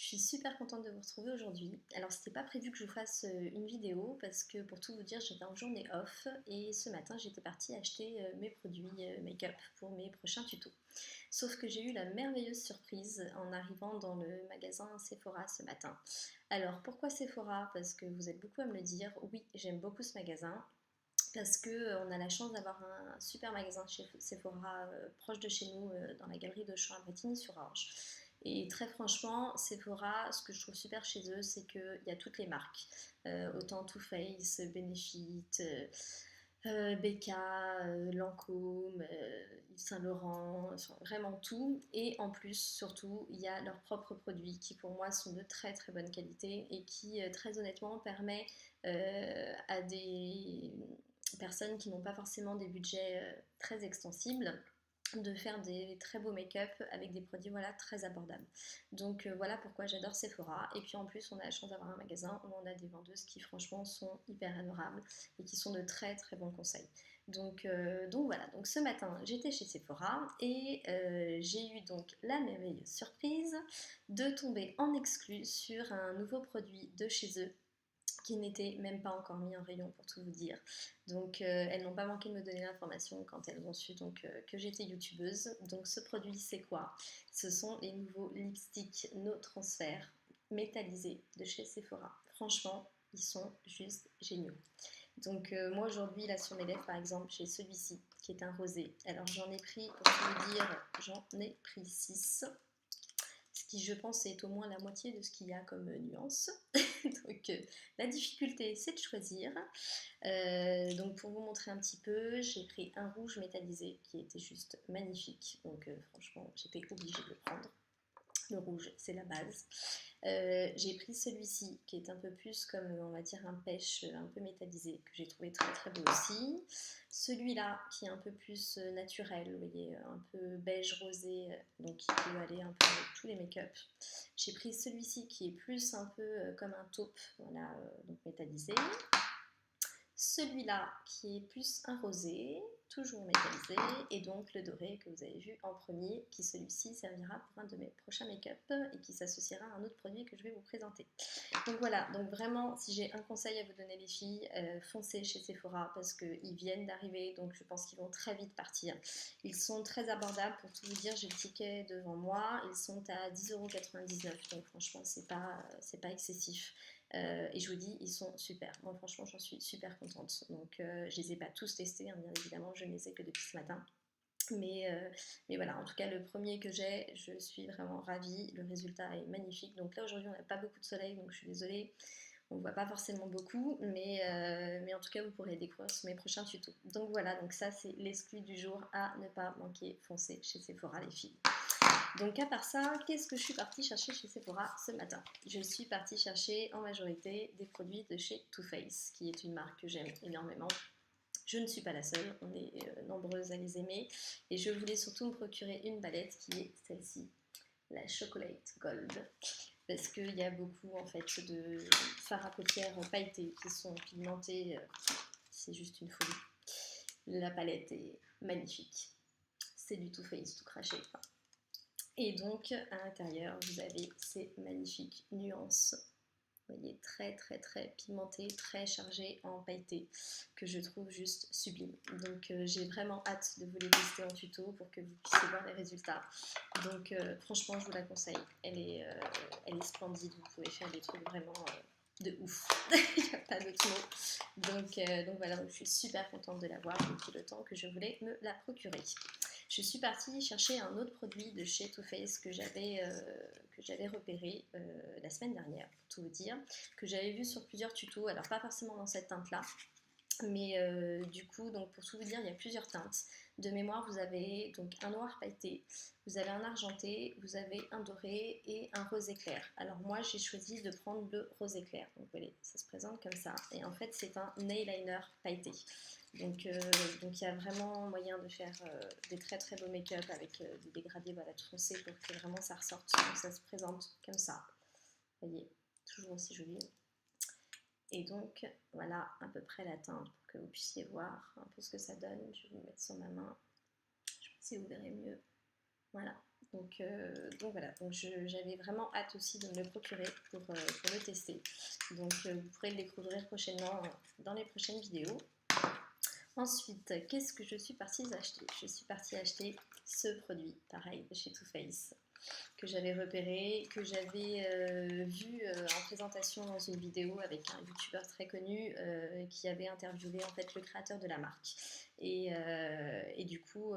suis super contente de vous retrouver aujourd'hui. Alors, c'était pas prévu que je vous fasse une vidéo parce que pour tout vous dire, j'étais en journée off et ce matin, j'étais partie acheter mes produits make-up pour mes prochains tutos. Sauf que j'ai eu la merveilleuse surprise en arrivant dans le magasin Sephora ce matin. Alors, pourquoi Sephora? Parce que vous êtes beaucoup à me le dire. Oui, j'aime beaucoup ce magasin parce que on a la chance d'avoir un super magasin chez Sephora proche de chez nous dans la galerie de Champs à Bretigny-sur-Orge. Et très franchement, Sephora, ce que je trouve super chez eux, c'est qu'il y a toutes les marques. Autant Too Faced, Benefit, Becca, Lancôme, Yves Saint Laurent, enfin, vraiment tout. Et en plus, surtout, il y a leurs propres produits qui pour moi sont de très très bonne qualité et qui très honnêtement permet à des personnes qui n'ont pas forcément des budgets très extensibles de faire des très beaux make-up avec des produits voilà, très abordables. Donc voilà pourquoi j'adore Sephora. Et puis en plus, on a la chance d'avoir un magasin où on a des vendeuses qui franchement sont hyper adorables et qui sont de très très bons conseils. Donc voilà, donc ce matin j'étais chez Sephora et j'ai eu donc la merveilleuse surprise de tomber en exclu sur un nouveau produit de chez eux qui n'était même pas encore mis en rayon pour tout vous dire. Donc elles n'ont pas manqué de me donner l'information quand elles ont su donc, que j'étais youtubeuse. Donc ce produit c'est quoi? Ce sont les nouveaux lipsticks No Transfert métallisés de chez Sephora. Franchement, ils sont juste géniaux. Donc moi aujourd'hui là sur mes lèvres par exemple j'ai celui-ci qui est un rosé. Alors j'en ai pris, pour tout vous dire, j'en ai pris 6 ce qui je pense est au moins la moitié de ce qu'il y a comme nuance. Donc la difficulté c'est de choisir. Donc pour vous montrer un petit peu, j'ai pris un rouge métallisé qui était juste magnifique. Donc franchement j'étais obligée de le prendre. Le rouge, c'est la base. J'ai pris celui-ci qui est un peu plus comme on va dire un pêche un peu métallisé que j'ai trouvé très très beau aussi. Celui-là qui est un peu plus naturel, vous voyez, un peu beige rosé, donc qui peut aller un peu avec tous les make-up. J'ai pris celui-ci qui est plus un peu comme un taupe, voilà, donc métallisé. Celui-là qui est plus un rosé, toujours métallisé, et donc le doré que vous avez vu en premier, qui celui-ci servira pour un de mes prochains make-up et qui s'associera à un autre produit que je vais vous présenter. Donc voilà, donc vraiment, si j'ai un conseil à vous donner les filles, foncez chez Sephora parce qu'ils viennent d'arriver, donc je pense qu'ils vont très vite partir. Ils sont très abordables, pour tout vous dire, j'ai le ticket devant moi, ils sont à 10,99 €, donc franchement, c'est pas excessif. Et je vous dis, ils sont super. Moi, franchement, j'en suis super contente. Donc, je les ai pas tous testés, hein, bien évidemment, je ne les ai que depuis ce matin. Mais voilà, en tout cas, le premier que j'ai, je suis vraiment ravie. Le résultat est magnifique. Donc là, aujourd'hui, on n'a pas beaucoup de soleil, donc je suis désolée. On ne voit pas forcément beaucoup, mais en tout cas, vous pourrez découvrir sur mes prochains tutos. Donc voilà, donc ça, c'est l'exclu du jour à ne pas manquer. Foncez chez Sephora, les filles. Donc à part ça, qu'est-ce que je suis partie chercher chez Sephora ce matin? Je suis partie chercher en majorité des produits de chez Too Faced, qui est une marque que j'aime énormément. Je ne suis pas la seule, on est nombreuses à les aimer. Et je voulais surtout me procurer une palette qui est celle-ci, la Chocolate Gold. Parce qu'il y a beaucoup en fait de fards à paupières pailletés qui sont pigmentés. C'est juste une folie. La palette est magnifique. C'est du Too Faced tout craché. Et donc, à l'intérieur, vous avez ces magnifiques nuances. Vous voyez, très très très pigmentées, très chargées en pailleté, que je trouve juste sublime. Donc, j'ai vraiment hâte de vous les tester en tuto pour que vous puissiez voir les résultats. Donc, franchement, je vous la conseille. Elle est splendide. Vous pouvez faire des trucs vraiment de ouf. Il n'y a pas d'autre mot. Donc voilà, donc je suis super contente de l'avoir depuis le temps que je voulais me la procurer. Je suis partie chercher un autre produit de chez Too Faced que j'avais repéré la semaine dernière, pour tout vous dire, que j'avais vu sur plusieurs tutos, alors pas forcément dans cette teinte-là, mais du coup, donc pour tout vous dire, il y a plusieurs teintes. De mémoire, vous avez donc un noir pailleté, vous avez un argenté, vous avez un doré et un rose éclair. Alors moi, j'ai choisi de prendre le rose éclair. Donc vous voyez, ça se présente comme ça. Et en fait, c'est un nail liner pailleté. Donc il y a vraiment moyen de faire des très très beaux make-up avec des dégradés voilà, tout foncés pour que vraiment ça ressorte. Donc ça se présente comme ça. Vous voyez, toujours aussi joli. Et donc voilà à peu près la teinte pour que vous puissiez voir un peu ce que ça donne. Je vais vous mettre sur ma main. Je sais pas si vous verrez mieux. Voilà. Donc voilà, donc j'avais vraiment hâte aussi de me le procurer pour le tester. Donc vous pourrez le découvrir prochainement dans les prochaines vidéos. Ensuite, qu'est-ce que je suis partie acheter? Je suis partie acheter ce produit, pareil, de chez Too Faced, que j'avais repéré, que j'avais vu en présentation dans une vidéo avec un youtubeur très connu qui avait interviewé en fait le créateur de la marque. Et du coup,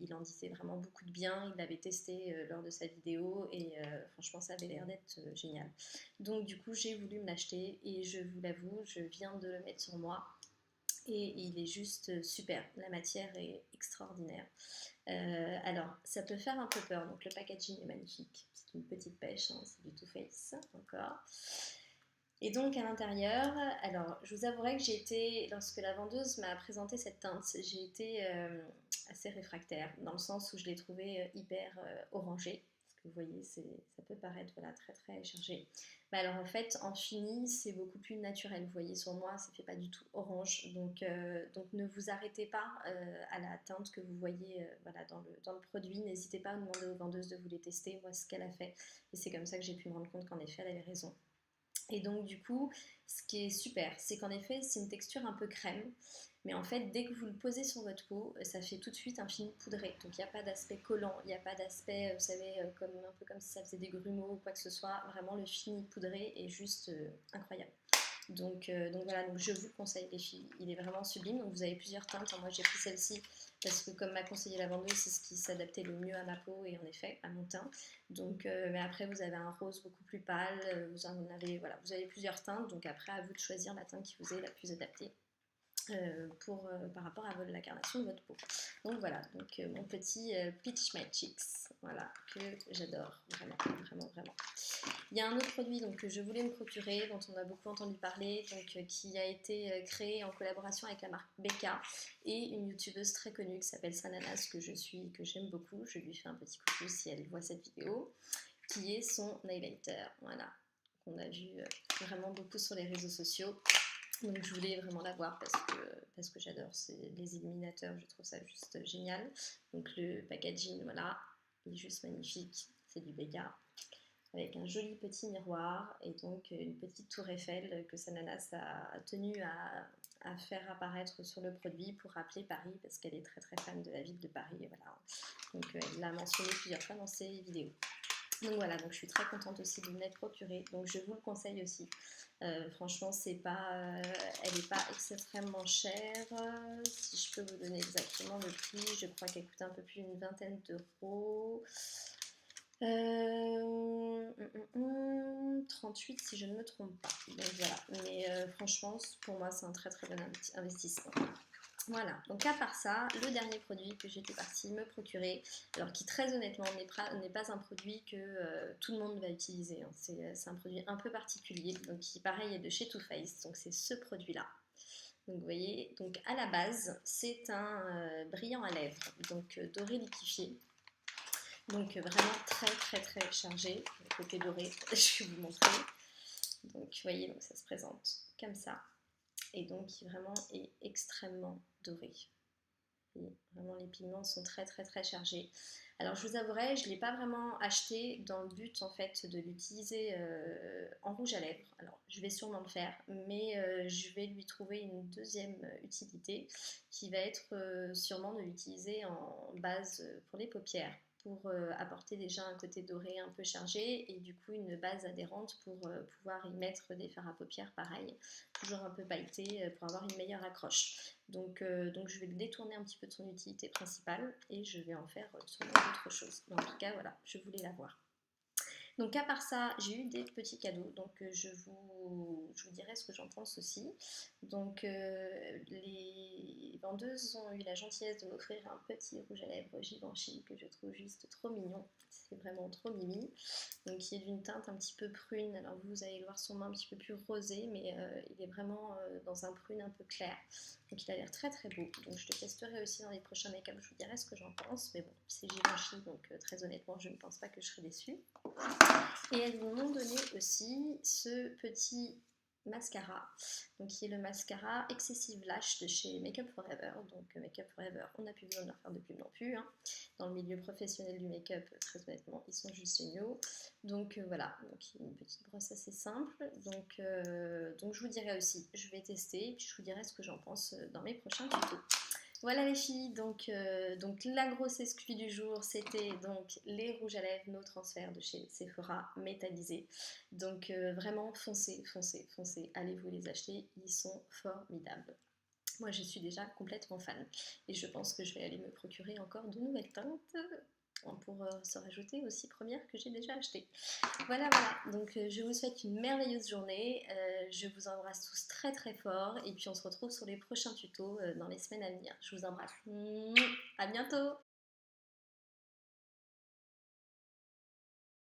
il en disait vraiment beaucoup de bien, il l'avait testé lors de sa vidéo et franchement ça avait l'air d'être génial. Donc du coup j'ai voulu me l'acheter et je vous l'avoue, je viens de le mettre sur moi. Et il est juste super, la matière est extraordinaire. Alors, ça peut faire un peu peur, donc le packaging est magnifique. C'est une petite pêche, hein, c'est du Too Faced encore. Et donc à l'intérieur, alors je vous avouerai que j'ai été, lorsque la vendeuse m'a présenté cette teinte, j'ai été assez réfractaire, dans le sens où je l'ai trouvée hyper orangée. Vous voyez, ça peut paraître voilà, très très chargé. Bah alors en fait, en fini, c'est beaucoup plus naturel. Vous voyez, sur moi, ça fait pas du tout orange. Donc ne vous arrêtez pas à la teinte que vous voyez voilà, dans le produit. N'hésitez pas à demander aux vendeuses de vous les tester. Moi, ce qu'elle a fait. Et c'est comme ça que j'ai pu me rendre compte qu'en effet, elle avait raison. Et donc du coup, ce qui est super, c'est qu'en effet, c'est une texture un peu crème. Mais en fait, dès que vous le posez sur votre peau, ça fait tout de suite un fini poudré. Donc il n'y a pas d'aspect collant, il n'y a pas d'aspect, vous savez, comme, un peu comme si ça faisait des grumeaux ou quoi que ce soit. Vraiment, le fini poudré est juste incroyable. Donc voilà, donc je vous le conseille les filles, il est vraiment sublime. Donc vous avez plusieurs teintes, moi j'ai pris celle-ci parce que comme m'a conseillé la vendeuse, c'est ce qui s'adaptait le mieux à ma peau et en effet à mon teint. Donc mais après vous avez un rose beaucoup plus pâle, vous en avez, voilà, vous avez plusieurs teintes, donc après à vous de choisir la teinte qui vous est la plus adaptée. Par rapport à l'incarnation de votre peau. Donc voilà, donc mon petit Peach Magics, voilà, que j'adore, vraiment, vraiment, vraiment. Il y a un autre produit donc, que je voulais me procurer, dont on a beaucoup entendu parler, donc, qui a été créé en collaboration avec la marque Becca et une youtubeuse très connue qui s'appelle Sananas, que j'aime beaucoup, je lui fais un petit coucou si elle voit cette vidéo, qui est son highlighter, voilà, qu'on a vu vraiment beaucoup sur les réseaux sociaux. Donc je voulais vraiment l'avoir parce que j'adore les illuminateurs, je trouve ça juste génial. Donc le packaging, voilà, il est juste magnifique, c'est du Becca, avec un joli petit miroir et donc une petite tour Eiffel que Sananas a tenu à faire apparaître sur le produit pour rappeler Paris parce qu'elle est très très fan de la ville de Paris, voilà. Donc elle l'a mentionné plusieurs fois dans ses vidéos. Donc voilà, donc je suis très contente aussi de m'être procurée, donc je vous le conseille aussi. Franchement, elle n'est pas extrêmement chère. Si je peux vous donner exactement le prix, je crois qu'elle coûte un peu plus d'une vingtaine d'euros. 38 si je ne me trompe pas. Donc voilà, mais franchement, pour moi, c'est un très très bon investissement. Voilà, donc à part ça, le dernier produit que j'étais partie me procurer, alors qui très honnêtement n'est pas un produit que tout le monde va utiliser, hein. C'est un produit un peu particulier, donc qui pareil est de chez Too Faced, donc c'est ce produit-là. Donc vous voyez, donc à la base, c'est un brillant à lèvres, donc doré liquéfié. Donc vraiment très très très chargé, le côté doré, je vais vous montrer. Donc vous voyez, donc ça se présente comme ça. Et donc qui vraiment est extrêmement doré. Et vraiment les pigments sont très très très chargés. Alors je vous avouerai, je ne l'ai pas vraiment acheté dans le but en fait de l'utiliser en rouge à lèvres. Alors je vais sûrement le faire, mais je vais lui trouver une deuxième utilité qui va être sûrement de l'utiliser en base pour les paupières, pour apporter déjà un côté doré un peu chargé et du coup une base adhérente pour pouvoir y mettre des fards à paupières pareil, toujours un peu pailletés pour avoir une meilleure accroche. Donc je vais le détourner un petit peu de son utilité principale et je vais en faire sûrement autre chose. Mais en tout cas voilà, je voulais l'avoir. Donc à part ça, j'ai eu des petits cadeaux, donc je vous dirai ce que j'en pense aussi. Donc les vendeuses ont eu la gentillesse de m'offrir un petit rouge à lèvres Givenchy que je trouve juste trop mignon. C'est vraiment trop mimi. Donc qui est d'une teinte un petit peu prune. Alors vous allez le voir sûrement un petit peu plus rosé, mais il est vraiment dans un prune un peu clair. Donc il a l'air très très beau. Donc je le testerai aussi dans les prochains make-up, je vous dirai ce que j'en pense. Mais bon, c'est Givenchy, donc très honnêtement, je ne pense pas que je serai déçue. Et elles m'ont donné aussi ce petit mascara, donc qui est le mascara Excessive Lash de chez Make Up For Ever. Donc Make Up For Ever, on n'a plus besoin de leur faire de pub non plus, hein. Dans le milieu professionnel du make-up, très honnêtement, ils sont juste géniaux. Donc voilà, donc une petite brosse assez simple. Donc je vous dirai aussi, je vais tester et puis je vous dirai ce que j'en pense dans mes prochains tutos. Voilà les filles, donc la grosse exclu du jour, c'était donc les rouges à lèvres No Transfert de chez Sephora métallisés. Donc vraiment foncez, foncez, foncez, allez vous les acheter, ils sont formidables. Moi je suis déjà complètement fan et je pense que je vais aller me procurer encore de nouvelles teintes pour se rajouter aux 6 premières que j'ai déjà achetées. Voilà, voilà, donc je vous souhaite une merveilleuse journée, je vous embrasse tous très très fort et puis on se retrouve sur les prochains tutos dans les semaines à venir. Je vous embrasse, à bientôt.